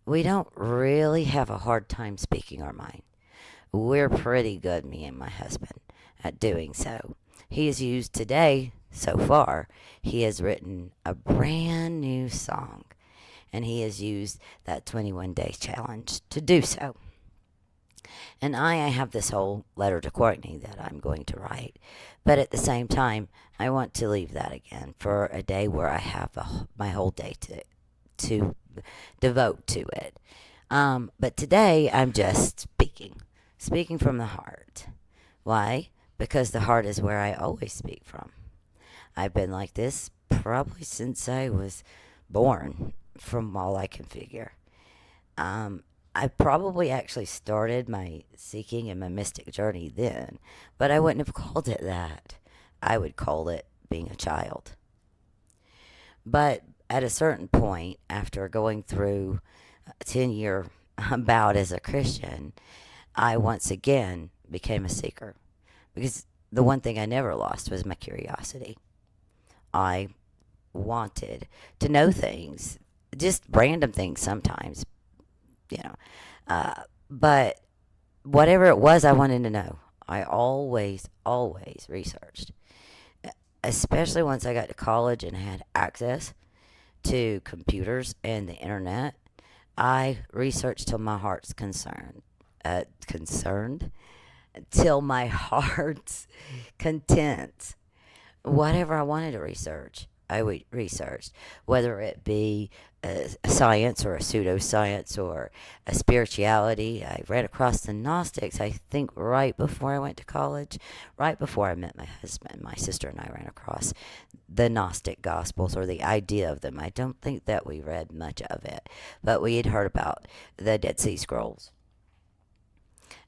we don't really have a hard time speaking our mind. We're pretty good, me and my husband, at doing so. He has used today, so far, he has written a brand new song, and he has used that 21-day challenge to do so. And I have this whole letter to Courtney that I'm going to write. But at the same time, I want to leave that again for a day where I have my whole day to devote to it. But today, I'm just speaking from the heart. Why? Because the heart is where I always speak from. I've been like this probably since I was born, from all I can figure. Um, I probably actually started my seeking and my mystic journey then, but I wouldn't have called it that. I would call it being a child. But at a certain point, after going through a 10-year bout as a Christian, I once again became a seeker. Because the one thing I never lost was my curiosity. I wanted to know things, just random things sometimes, you know. But whatever it was I wanted to know, I always researched. Especially once I got to college and had access to computers and the internet, I researched till my heart's concerned, till my heart's content. Whatever I wanted to research, I researched, whether it be a science or a pseudoscience or a spirituality. I ran across the Gnostics, I think, right before I went to college, right before I met my husband. My sister and I ran across the Gnostic Gospels, or the idea of them. I don't think that we read much of it, but we had heard about the Dead Sea Scrolls.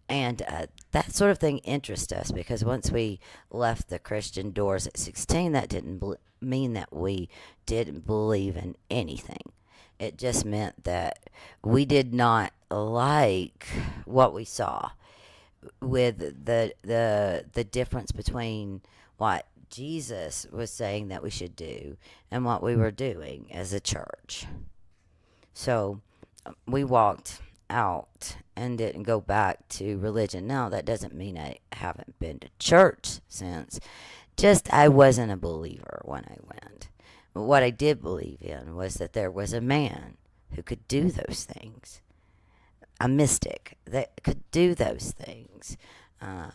And that sort of thing interests us because once we left the Christian doors at 16, that didn't mean that we didn't believe in anything. It just meant that we did not like what we saw with the difference between what Jesus was saying that we should do and what we were doing as a church. So we walked out and didn't go back to religion. Now, that doesn't mean I haven't been to church since. Just I wasn't a believer when I went. But what I did believe in was that there was a man who could do those things, a mystic that could do those things. Uh,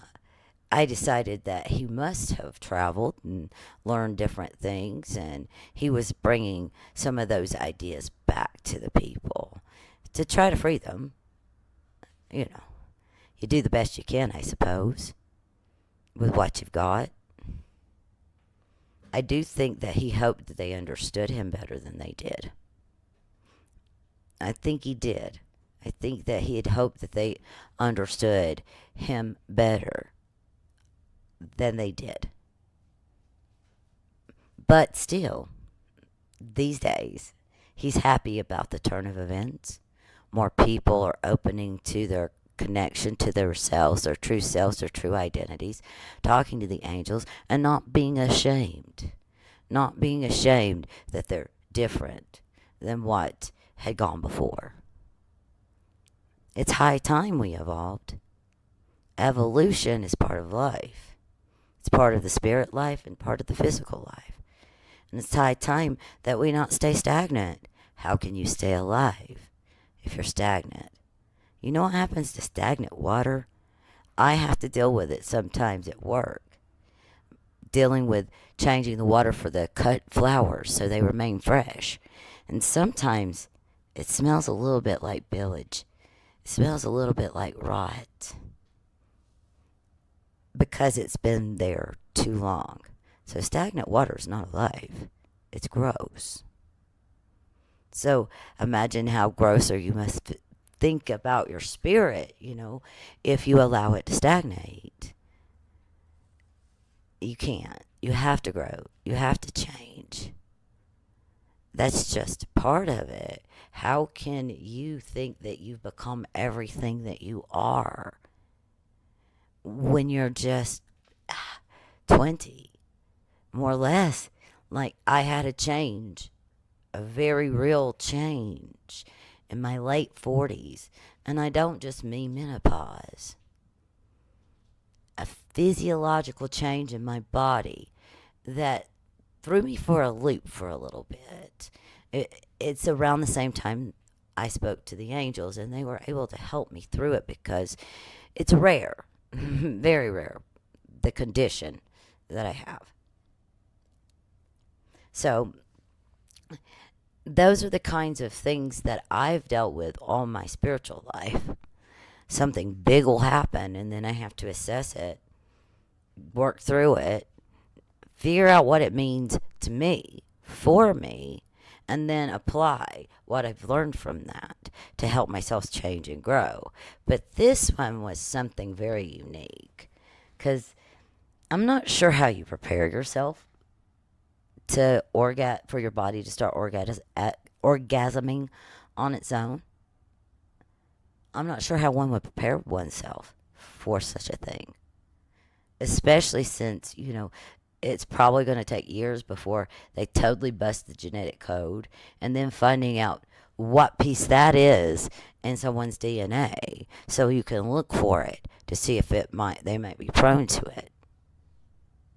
I decided that he must have traveled and learned different things, and he was bringing some of those ideas back to the people to try to free them. You know, you do the best you can, I suppose, with what you've got. I do think that he hoped that they understood him better than they did. I think he did. I think that he had hoped that they understood him better than they did. But still, these days, he's happy about the turn of events. More people are opening to their connection to themselves, their true selves, their true identities, talking to the angels, and not being ashamed. Not being ashamed that they're different than what had gone before. It's high time we evolved. Evolution is part of life. It's part of the spirit life and part of the physical life. And it's high time that we not stay stagnant. How can you stay alive if you're stagnant? You know what happens to stagnant water? I have to deal with it sometimes at work. Dealing with changing the water for the cut flowers so they remain fresh. And sometimes it smells a little bit like village. It smells a little bit like rot. Because it's been there too long. So stagnant water is not alive. It's gross. So imagine how grosser you must think about your spirit, if you allow it to stagnate. You can't. You have to grow. You have to change. That's just part of it. How can you think that you've become everything that you are when you're just 20, more or less? Like, I had a change, a very real change in my late 40s, and I don't just mean menopause. A physiological change in my body that threw me for a loop for a little bit. It's around the same time I spoke to the angels, and they were able to help me through it because it's rare, very rare, the condition that I have. So, those are the kinds of things that I've dealt with all my spiritual life. Something big will happen, and then I have to assess it, work through it, figure out what it means to me, for me, and then apply what I've learned from that to help myself change and grow. But this one was something very unique because I'm not sure how you prepare yourself to for your body to start orgasming on its own. I'm not sure how one would prepare oneself for such a thing, especially since, it's probably going to take years before they totally bust the genetic code, and then finding out what piece that is in someone's DNA so you can look for it to see if they might be prone to it.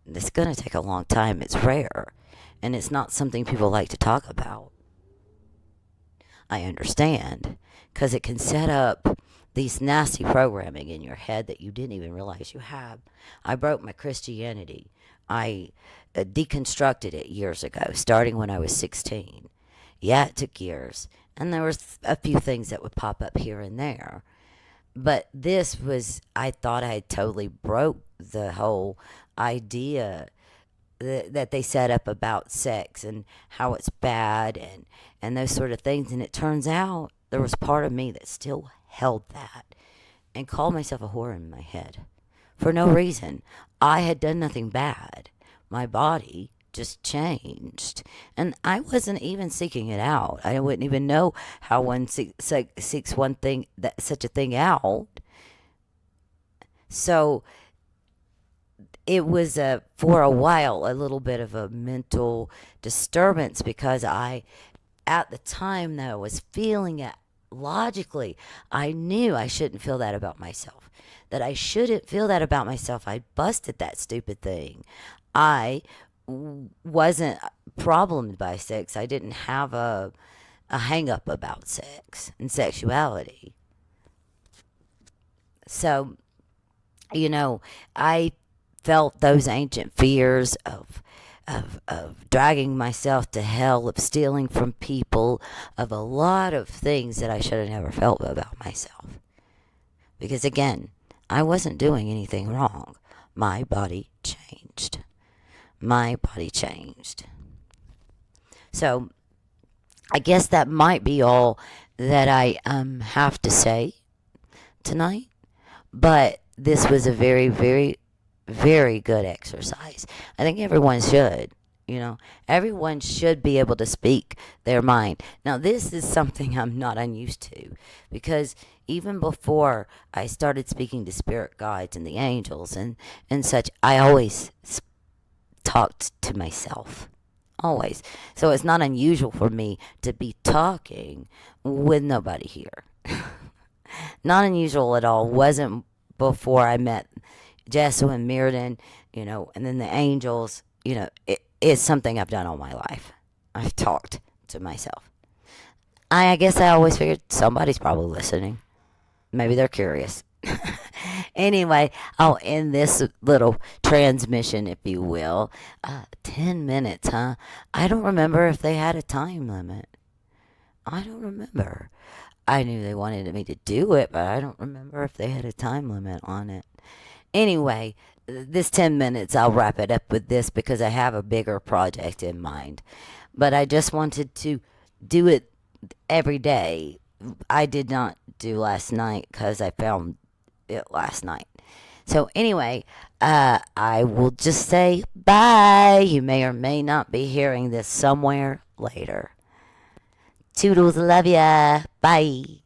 It's going to take a long time. It's rare, and it's not something people like to talk about. I understand, because it can set up these nasty programming in your head that you didn't even realize you had. I broke my Christianity. I deconstructed it years ago, starting when I was 16. Yeah, it took years, and there was a few things that would pop up here and there. But I thought I had totally broke the whole idea that they set up about sex and how it's bad and those sort of things. And it turns out there was part of me that still held that and called myself a whore in my head for no reason. I had done nothing bad. My body just changed. And I wasn't even seeking it out. I wouldn't even know how one seeks such a thing out. So it was for a while a little bit of a mental disturbance because at the time that I was feeling it logically, I knew I shouldn't feel that about myself. That I shouldn't feel that about myself. I busted that stupid thing. I wasn't problemed by sex. I didn't have a hang up about sex and sexuality. So, I felt those ancient fears of dragging myself to hell, of stealing from people, of a lot of things that I should have never felt about myself. Because again, I wasn't doing anything wrong. My body changed. My body changed. So, I guess that might be all that I have to say tonight. But this was a very, very, very good exercise. I think everyone should. Everyone should be able to speak their mind. Now, this is something I'm not unused to because even before I started speaking to spirit guides and the angels and such, I always talked to myself. Always. So it's not unusual for me to be talking with nobody here. Not unusual at all. Wasn't before I met Jessel and Mirrodin, and then the angels. It's something I've done all my life. I've talked to myself. I guess I always figured somebody's probably listening. Maybe they're curious. Anyway, I'll end this little transmission, if you will. 10 minutes, huh? I don't remember if they had a time limit. I don't remember. I knew they wanted me to do it, but I don't remember if they had a time limit on it. Anyway, this 10 minutes, I'll wrap it up with this because I have a bigger project in mind. But I just wanted to do it every day. I did not do last night because I found it last night. So anyway, I will just say bye. You may or may not be hearing this somewhere later. Toodles, love ya. Bye.